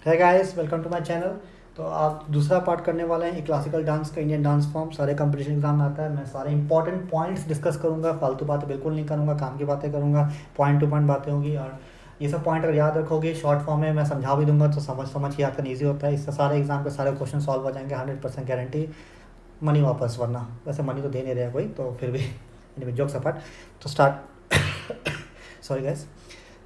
है guys, welcome to my channel. तो आप दूसरा पार्ट करने वाले हैं क्लासिकल डांस का, इंडियन डांस फॉर्म। सारे कंपटीशन एग्जाम में आता है। मैं सारे इंपॉर्टेंट पॉइंट्स डिस्कस करूंगा, फालतू बातें बिल्कुल नहीं करूंगा, काम की बातें करूंगा, पॉइंट टू पॉइंट बातें होगी। और ये सब पॉइंट अगर याद रखोगे शॉर्ट फॉर्म में मैं समझा भी दूंगा तो समझ के याद करना ईजी होता है। इससे सारे एग्जाम के सारे क्वेश्चन सॉल्व हो जाएंगे, 100% गारंटी। मनी वापस, वरना वैसे मनी तो दे नहीं रहा कोई, तो फिर भी जोक्स अपार्ट। तो स्टार्ट सॉरी गैस।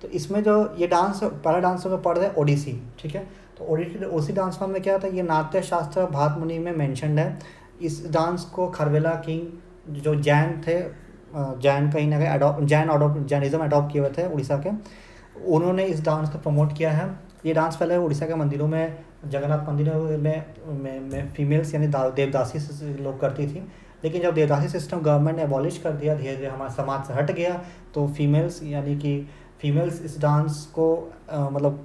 तो इसमें जो ये डांस, पहला डांस में पढ़ रहे हैं ओडिसी, ठीक है। तो ओडिसी डांस फॉर्म में क्या था, ये नाट्य शास्त्र भात मुनि में मेंशनड है। इस डांस को खरवेला किंग जो जैन थे, जैन कहीं ना कहीं जैनिज्म अडॉप्ट किए हुए थे उड़ीसा के, उन्होंने इस डांस को प्रमोट किया है। ये डांस पहले उड़ीसा के मंदिरों में, जगन्नाथ मंदिरों में फीमेल्स यानी देवदासी लोग करती थी। लेकिन जब देवदासी सिस्टम गवर्नमेंट ने अबॉलिश कर दिया, धीरे धीरे हमारे समाज से हट गया, तो फीमेल्स इस डांस को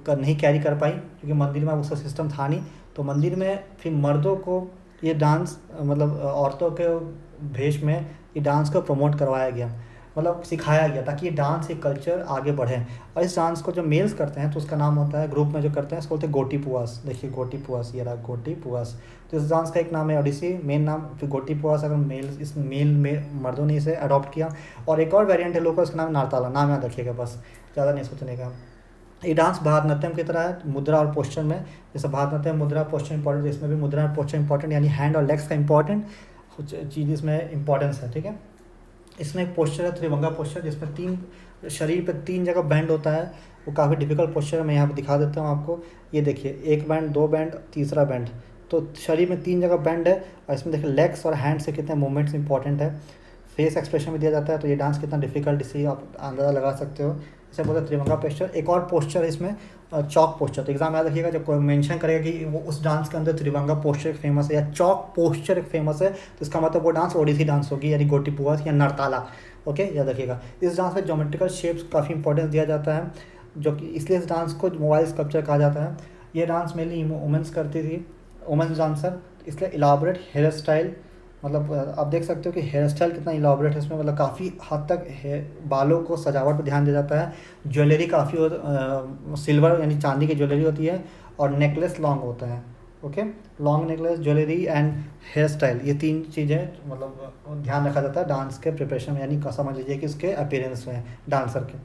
नहीं कैरी कर पाई, क्योंकि मंदिर में उसका सिस्टम था नहीं। तो मंदिर में फिर मर्दों को ये डांस औरतों के भेष में ये डांस को प्रमोट करवाया गया, सिखाया गया, ताकि ये डांस, ये कल्चर आगे बढ़े। और इस डांस को जो मेल्स करते हैं तो उसका नाम होता है, ग्रुप में जो करते हैं इसको बोलते हैं गोटी पुआस। देखिए गोटी पुआस, ये रहा गोटी पुआस। तो इस डांस का एक नाम है ओडिसी, मेन नाम। फिर गोटी पुआस अगर मेल मर्दों ने इसे अडॉप्ट किया। और एक और वेरिएंट है लोग, उसका नाम नारताला, नाम याद रखिएगा बस, ज़्यादा नहीं सोचने का। ये डांस भारतनाट्यम की तरह है, मुद्रा और पोस्चर में। जैसे भारतनाट्यम मुद्रा पोस्चर इंपॉर्टेंट, इसमें भी मुद्रा और पोस्चर इंपॉर्टेंट, यानी हैंड और लेग्स का इंपॉर्टेंट चीज़ इसमें इंपॉर्टेंस है, ठीक है। इसमें एक पोस्चर है त्रिभंगा पोस्चर, जिसमें शरीर पे 3 जगह बैंड होता है। वो काफ़ी डिफिकल्ट पोस्चर है, मैं यहाँ पे दिखा देता हूँ आपको। ये देखिए, एक बैंड, 2 बैंड, तीसरा बैंड। तो शरीर में 3 जगह बैंड है। और इसमें देखिए लेग्स और हैंड से कितने मूवमेंट्स इंपॉर्टेंट है। फेस एक्सप्रेशन भी दिया जाता है। तो ये डांस कितना डिफिकल्ट, इसे आप अंदाज़ा लगा सकते हो। इसे बोलते हैं त्रिभंगा पोस्चर। एक और पोस्चर है इसमें, चौक पोस्चर। तो एग्जाम याद रखिएगा, जब कोई मेंशन करेगा कि वो उस डांस के अंदर त्रिभंगा पोस्चर एक फेमस है या चौक पोस्चर एक फेमस है, तो इसका मतलब वो डांस ओडिसी डांस होगी, यानी गोटी पुआस या नरताला। ओके, याद रखिएगा। इस डांस में ज्योमेट्रिकल शेप्स काफ़ी इंपॉर्टेंस दिया जाता है, जो कि इसलिए इस डांस को मोबाइल स्कल्पचर कहा जाता है। ये डांस मेनली वुमेंस करती थी, वुमेंस डांसर। इसलिए इलाबोरेट हेयर स्टाइल, आप देख सकते हो कि हेयर स्टाइल कितना इलाबोरेट है इसमें, काफ़ी हद तक बालों को सजावट पर ध्यान दिया जाता है। ज्वेलरी काफ़ी सिल्वर यानी चांदी की ज्वेलरी होती है, और नेकलेस लॉन्ग होता है। Okay, long necklace, jewellery and hair style, ये 3 चीज़ें ध्यान रखा जाता है डांस के प्रिपरेशन में, यानी समझ लीजिए कि इसके अपीयरेंस में डांसर के।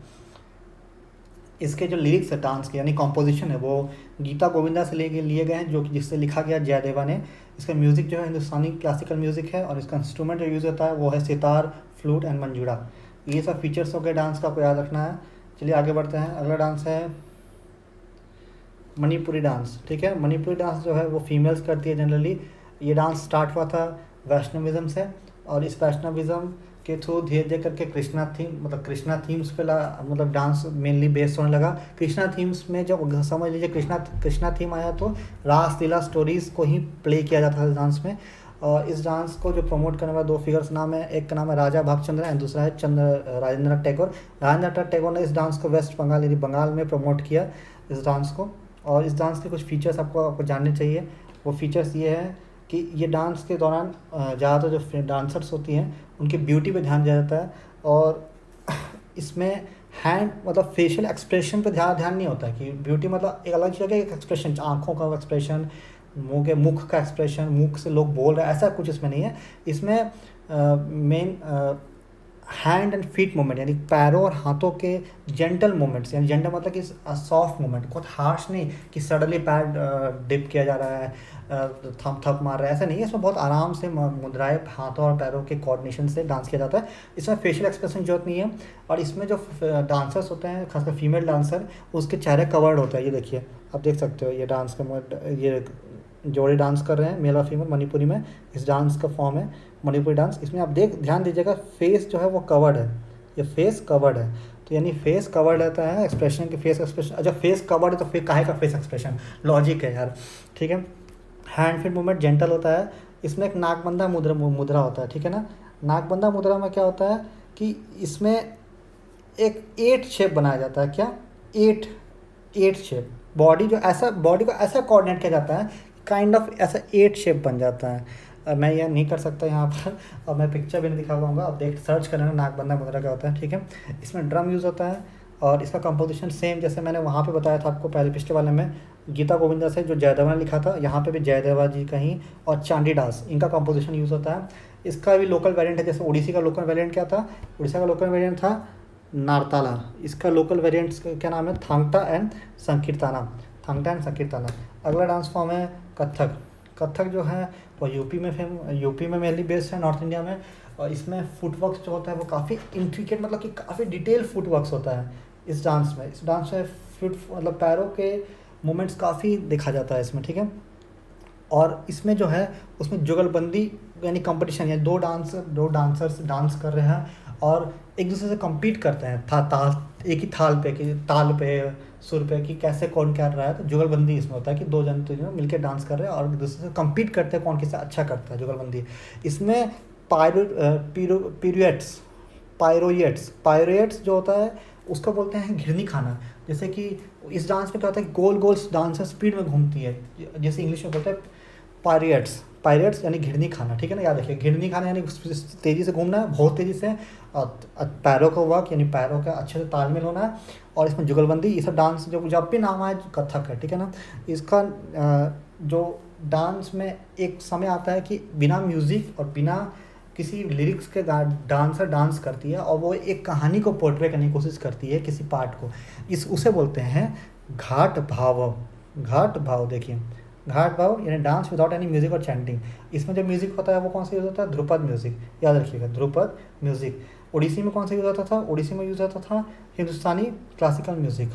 इसके जो लिरिक्स है डांस के, यानी कॉम्पोजिशन है, वो गीता गोविंदा से लिए गए हैं, जो कि जिससे लिखा गया जयदेवा ने। इसका म्यूज़िक जो है हिंदुस्तानी क्लासिकल म्यूज़िक है, और इसका इंस्ट्रूमेंट जो यूज़ होता है वो है सितार, फ्लूट एंड मंजूरा। ये सब फीचर्स हो गए डांस का, आपको याद रखना है। चलिए आगे बढ़ते हैं। अगला डांस है मणिपुरी डांस, ठीक है। मणिपुरी डांस जो है वो फीमेल्स करती है जनरली। ये डांस स्टार्ट हुआ था वैष्णविज़म से, और इस वैष्णविज़म के थ्रू धीरे धीरे करके कृष्णा थीम्स पे डांस मेनली बेस्ड होने लगा। कृष्णा थीम्स में जब समझ लीजिए कृष्णा थीम आया, तो रास लीला स्टोरीज़ को ही प्ले किया जाता है इस डांस में। और इस डांस को जो प्रमोट करने वाले 2 फिगर्स नाम है, एक का नाम है राजा भागचंद्र एंड दूसरा है राजेंद्र टैगोर। राजेंद्र टैगोर ने इस डांस को वेस्ट बंगाल यानी बंगाल में प्रमोट किया इस डांस को। और इस डांस के कुछ फीचर्स आपको जानने चाहिए। वो फीचर्स ये हैं कि ये डांस के दौरान ज़्यादातर जो डांसर्स होती हैं उनकी ब्यूटी पे ध्यान दिया जाता है। और इसमें हैंड फेशियल एक्सप्रेशन पे ध्यान नहीं होता है कि ब्यूटी एक अलग चीज़ है, एक एक्सप्रेशन, आँखों का एक्सप्रेशन, मुख का एक्सप्रेशन, मुख से लोग बोल रहे हैं, ऐसा कुछ इसमें नहीं है। इसमें main hand and feet movement, यानी पैरों और हाथों के जेंटल मूवमेंट्स, यानी जेंटल मतलब कि सॉफ्ट मूवमेंट, बहुत हार्श नहीं कि सडनली पैर डिप किया जा रहा है, थप मार रहा है, ऐसा नहीं है। इसमें बहुत आराम से मुद्राएं हाथों और पैरों के कोऑर्डिनेशन से डांस किया जाता है। इसमें फेशियल एक्सप्रेशन जरूरत नहीं है। और इसमें जो डांसर्स होते हैं, खासकर फीमेल डांसर, उसके चेहरे कवर्ड होता है। ये देखिए, आप देख सकते हो, ये डांस का ये जोड़ी डांस कर रहे हैं, मेल और फीमेल, मणिपुरी में। इस डांस का फॉर्म है मणिपुरी डांस। इसमें आप ध्यान दीजिएगा, फेस जो है वो कवर्ड है, ये फेस कवर्ड है। तो यानी फेस कवर्ड रहता है, एक्सप्रेशन के फेस एक्सप्रेशन। अच्छा, फेस कवर्ड है तो फिर काहे का फेस एक्सप्रेशन, लॉजिक है यार, ठीक है। हैंड फीट मूवमेंट जेंटल होता है। इसमें एक नाकबंदा मुद्रा होता है, ठीक है ना। नाकबंदा मुद्रा में क्या होता है कि इसमें एक 8 शेप बनाया जाता है। क्या 8 शेप, बॉडी को ऐसा कोऑर्डिनेट किया जाता है, काइंड ऑफ ऐसा 8 शेप बन जाता है। मैं यह नहीं कर सकता यहाँ पर, और मैं पिक्चर भी नहीं दिखा पाऊँगा। आप सर्च करना नाकबंदा मुद्रा क्या होता है, ठीक है। इसमें ड्रम यूज़ होता है, और इसका कंपोजिशन सेम जैसे मैंने वहाँ पे बताया था आपको पहले पिछले वाले में, गीता गोविंदा से जो जयदेवा ने लिखा था, यहाँ पे भी जयदेवा जी का ही, और चांडीदास, इनका कंपोजिशन यूज़ होता है। इसका भी लोकल वेरिएंट है, जैसे ओडिसी का लोकल वेरिएंट क्या था, उड़ीसा का लोकल वेरिएंट था नारताला। इसका लोकल वेरिएंट्स क्या नाम है, थांगटा एंड संकीर्ताना, थांगटा एंड संकीर्ताना। अगला डांस फॉर्म है कथक। कथक जो है वो यूपी में मेनली बेस्ड है, नॉर्थ इंडिया में। और इसमें फुटवर्क जो होता है वो काफ़ी इंट्रिकेट, मतलब कि काफ़ी डिटेल फुटवर्क्स होता है इस डांस में। इस डांस में फुट मतलब पैरों के मूवमेंट्स काफ़ी देखा जाता है इसमें, ठीक है। और इसमें जो है उसमें जुगलबंदी यानी कंपटीशन, यानी दो डांसर्स डांस कर रहे हैं और एक दूसरे से compete करते हैं ताल, एक ही ताल पे सुर पे, कि कैसे कौन कर रहा है। तो जुगलबंदी इसमें होता है कि दो जन तो मिलकर डांस कर रहे हैं और एक दूसरे से compete करते हैं कौन किससे अच्छा करता है, जुगलबंदी। इसमें पायरोएट्स जो होता है उसको बोलते हैं घिरनी खाना। जैसे कि इस डांस में क्या होता है कि गोल गोल डांसर स्पीड में घूमती है, जैसे इंग्लिश में बोलते हैं पायरेट्स यानी घिरनी खाना, ठीक है ना। याद रखिए, घिरनी खाना यानी तेज़ी से घूमना है, बहुत तेज़ी से, और पैरों का वर्क यानी पैरों का अच्छे से तालमेल होना है। और इसमें जुगलबंदी, ये सब डांस जब भी नाम आए कथक है, ठीक है ना। इसका जो डांस में एक समय आता है कि बिना म्यूज़िक और बिना किसी लिरिक्स के डांसर डांस करती है और वो एक कहानी को पोर्ट्रे करने की कोशिश करती है, किसी पार्ट को, उसे बोलते हैं घाट भाव। देखिए, घाट भाव यानी डांस विदाउट एनी म्यूजिक और चैंटिंग। इसमें जो म्यूजिक होता है वो कौन सा यूज़ होता है, ध्रुपद म्यूजिक, याद रखिएगा, ध्रुपद म्यूजिक। ओडिसी में कौन सा यूज़ होता था, ओडिसी में यूज़ होता था हिंदुस्तानी क्लासिकल म्यूजिक,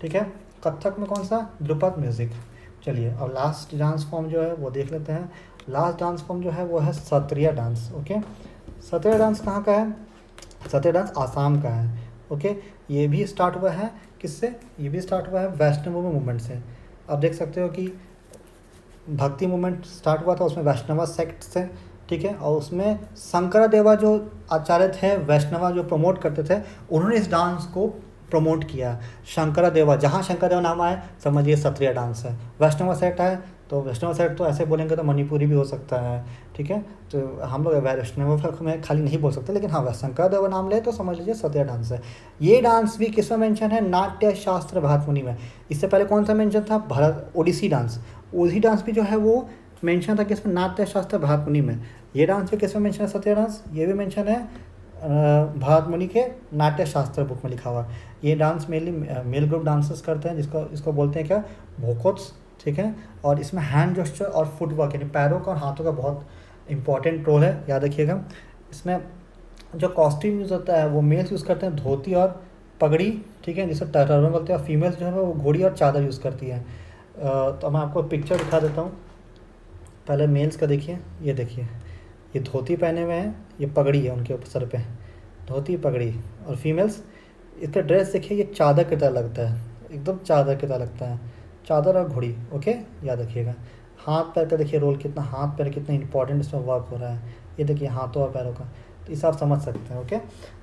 ठीक है। कथक में कौन सा, ध्रुपद म्यूजिक। चलिए अब लास्ट डांस फॉर्म जो है वो देख लेते हैं। लास्ट डांस फॉर्म जो है वो है Sattriya dance, okay. Sattriya dance कहाँ का है, सत्रिया डांस आसाम का है, ओके। ये भी स्टार्ट हुआ है किससे, ये भी स्टार्ट हुआ है वैष्णव मूवमेंट से। आप देख सकते हो कि भक्ति मूवमेंट स्टार्ट हुआ था उसमें वैष्णवा सेक्ट से, ठीक है। और उसमें शंकरादेवा जो आचार्य थे, वैष्णवा जो प्रमोट करते थे, उन्होंने इस डांस को प्रमोट किया। शंकरादेवा, जहाँ शंकरादेवा नाम आए समझिए सत्रिया डांस है। वैष्णवा सेट है तो वैष्णव सेट तो ऐसे बोलेंगे तो मणिपुरी भी हो सकता है, ठीक है। तो हम लोग वैष्णव में खाली नहीं बोल सकते, लेकिन हाँ शंकरादेवा नाम ले तो समझ लीजिए सत्रिया डांस है। ये डांस भी किस में मेंशन है, नाट्य शास्त्र भातमुनि में। इससे पहले कौन सा मेंशन था, भरत ओडिसी डांस भी जो है वो मेंशन था किसमें, नाट्य शास्त्र भातमुनि में। ये डांस भी किसमें मेंशन है, सत्रिया डांस, ये भी मेंशन है भातमुनि के नाट्य शास्त्र बुक में लिखा हुआ। ये dance mainly male group dancers करते हैं, इसको बोलते हैं क्या, भोकोत्स, ठीक है। और इसमें हैंड जेस्चर और फुटवर्क यानी पैरों का और हाथों का बहुत इंपॉर्टेंट रोल है, याद रखिएगा। इसमें जो कॉस्ट्यूम यूज़ होता है वो मेल्स यूज़ करते हैं धोती और पगड़ी, ठीक है, जिसे टर्बन बोलते हैं। और फीमेल्स जो है वो घोड़ी और चादर यूज़ करती है। तो मैं आपको पिक्चर दिखा देता हूँ। पहले मेल्स का देखिए, ये देखिए, ये धोती पहने हुए हैं, ये पगड़ी है उनके ऊपर सर पे, धोती पगड़ी। और फीमेल्स, इसका ड्रेस देखिए, ये चादर की तरह लगता है, एकदम चादर की तरह लगता है, चादर और घोड़ी, ओके, याद रखिएगा। हाथ पैर का देखिए रोल कितना, हाथ पैर कितना इंपॉर्टेंट इसमें वर्क हो रहा है, ये देखिए हाथों और पैरों का, तो इसे आप समझ सकते हैं, ओके।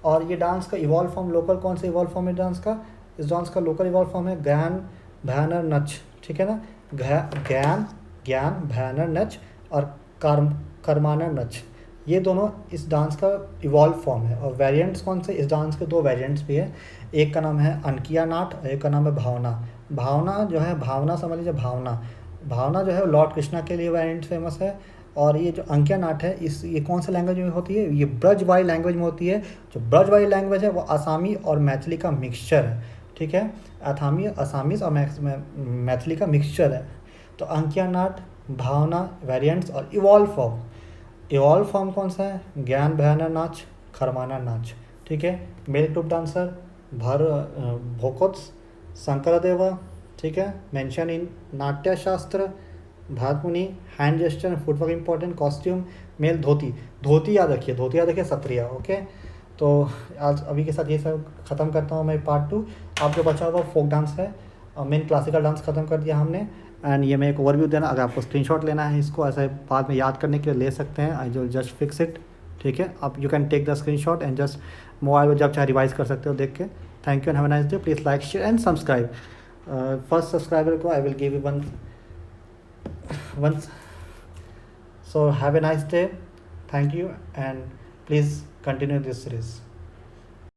और ये डांस का इवॉल्व फॉर्म, लोकल कौन सा इवॉल्व फॉर्म है डांस का, इस डांस का लोकल इवॉल्व फॉर्म है ज्ञान भैनर नच, ठीक है ना। ज्ञान भैनर नच और कर्मानर नच, ये दोनों इस डांस का इवॉल्व फॉर्म है। और वेरिएंट्स कौन से, इस डांस के दो वेरिएंट्स भी है, एक का नाम है अनकिया नाट और एक का नाम है भावना। भावना जो है, भावना समझ लीजिए, भावना जो है लॉर्ड कृष्णा के लिए वेरिएंट फेमस है। और ये जो अंकिया नाट है, ये कौन सा लैंग्वेज में होती है, ये ब्रजवाई लैंग्वेज में होती है। जो ब्रजवाई लैंग्वेज है वो आसामी और मैथिली का मिक्सचर है, ठीक है। असामीज और मैथिली का मिक्सचर है। तो अंकिया नाट, भावना वेरिएंट्स और इवॉल्व फॉर्म कौन सा है, ज्ञान भयाना नाच, खरमाना नाच, ठीक है। मेल ग्रुप डांसर भोकोत्स, शंकरदेवा, ठीक है, mention in Natya Shastra Bharatmuni, hand gesture and footwork important, costume male dhoti याद रखिए सत्रिया, ओके। तो आज अभी के साथ ये सब ख़त्म करता हूँ मैं पार्ट 2। आप जो बचा हुआ फोक डांस है, मेन क्लासिकल डांस ख़त्म कर दिया हमने। एंड ये मैं एक ओवरव्यू देना, अगर आपको स्क्रीनशॉट लेना है इसको ऐसे बाद में याद करने के लिए ले सकते हैं, आई जो जस्ट फिक्स इट, ठीक है। आप you can take the screenshot and just mobile में जब चाहे रिवाइज कर सकते हो देख के। Thank you and have a nice day. Please like share and subscribe. First subscriber को I will give you one. So have a nice day. Thank you and please continue this series.